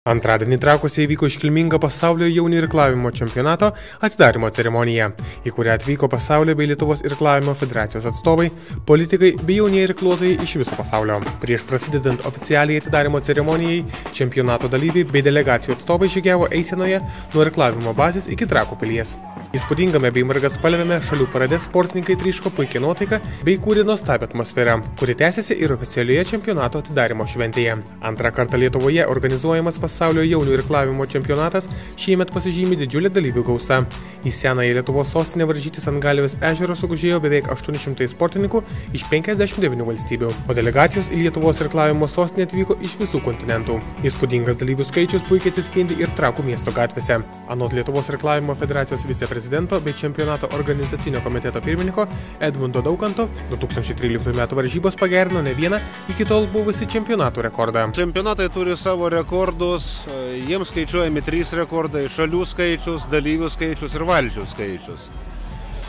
Antradienį Trakuose įvyko iškilminga pasaulio jaunių irklavimo čempionato atidarymo ceremonija, į kurią atvyko pasaulio bei Lietuvos irklavimo federacijos atstovai, politikai bei jaunieji irkluotojai iš viso pasaulio. Prieš prasidedant oficialiai atidarymo ceremonijai, čempionato dalyviai bei delegacijų atstovai žygiavo eisenoje nuo irklavimo bazės iki Trakų pilies. Įspūdingame bei margaspalviame šalių parade sportininkai tryško puikia nuotaika bei kūrė nuostabią atmosferą, kuri tęsiasi ir oficialioje čempionato atidarymo šventėje. Antrą kartą Lietuvoje organizuojamas pasaulio jaunių irklavimo čempionatas šiemet pasižymi didžiulė dalyvių gausa. Į senąją Lietuvos sostinę varžytis ant Galvės ežero sugužėjo beveik 800 sportininkų iš 59 valstybių, o delegacijos į Lietuvos irklavimo sostinę atvyko iš visų kontinentų. Įspūdingas dalyvių skaičius puikiai atsispindi ir Trakų miesto gatvėse. Anot Lietuvos irklavimo federacijos viceprezidento bei čempionato organizacinio komiteto pirmininko Edmundo Daukanto 2013 m. varžybos pagerino ne vieną iki tol buvusi čempionatų rekordą. Čempionatai turi savo rekordus, jiems skaičiuojami 3 rekordai – šalių skaičius, dalyvių skaičius ir valdžių skaičius.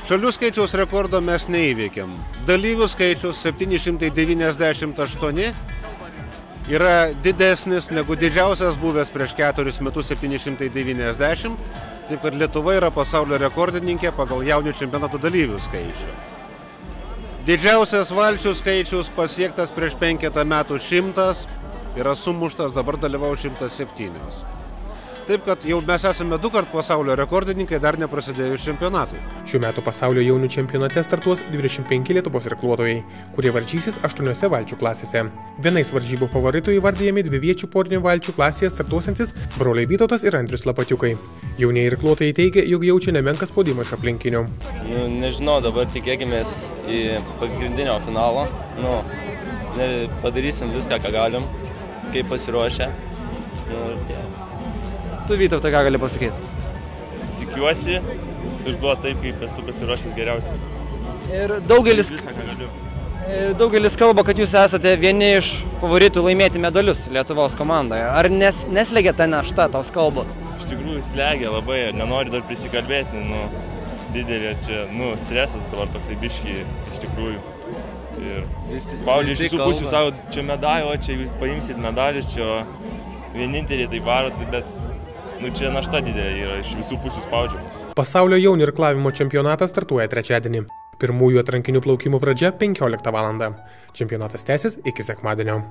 Šalių skaičiaus rekordo mes neįveikėm. Dalyvių skaičius 798 yra didesnis negu didžiausias buvęs prieš 4 metus 790, taip kad Lietuva yra pasaulio rekordininkė pagal jaunių čempionatų dalyvių skaičių. Didžiausias valdžių skaičius pasiektas prieš 5 metų 100, yra sumuštas, dabar dalyvau 107. Taip, kad jau mes esame 2 kart pasaulio rekordininkai dar neprasidėjus čempionatui. Šių metų pasaulio jaunių čempionate startuos 25 Lietuvos irkluotojai, kurie varžysis 8 valčių klasėse. Vienais varžybų favoritų įvardijami dviviečių porinių valčių klasėje startuosiantis broliai Vytautas ir Andrius Lapatiukai. Jaunieji irkluotojai teigia, jog jaučia nemenką spaudimą iš aplinkinių. Nežinau, dabar tikėkimės į pagrindinio finalo. Padarysim viską, ką galim, kaip pasiruošę. Tu, Vytautai, ką gali pasakyti? Tikiuosi, sužduoti taip, kaip esu pasiruošęs geriausiai. Ir daugelis kalba, kad jūs esate vieni iš favoritų laimėti medalius Lietuvos komandoje. Ar neslegia ta našta tos kalbos? Iš tikrųjų slegia labai, nenoriu dar prisikalbėti, didelė čia, stresas dabar toksai biškį, iš tikrųjų. Ir spaudžia iš visų pusių savo, čia medalio, čia jūs paimsit medalį, čia vienintelį tai varot, bet čia našta didelė yra, iš visų pusių spaudžiamas. Pasaulio jaunių irklavimo čempionatas startuoja trečiadienį. Pirmųjų atrankinių plaukimų pradžia 15 val. Čempionatas tęsis iki sekmadienio.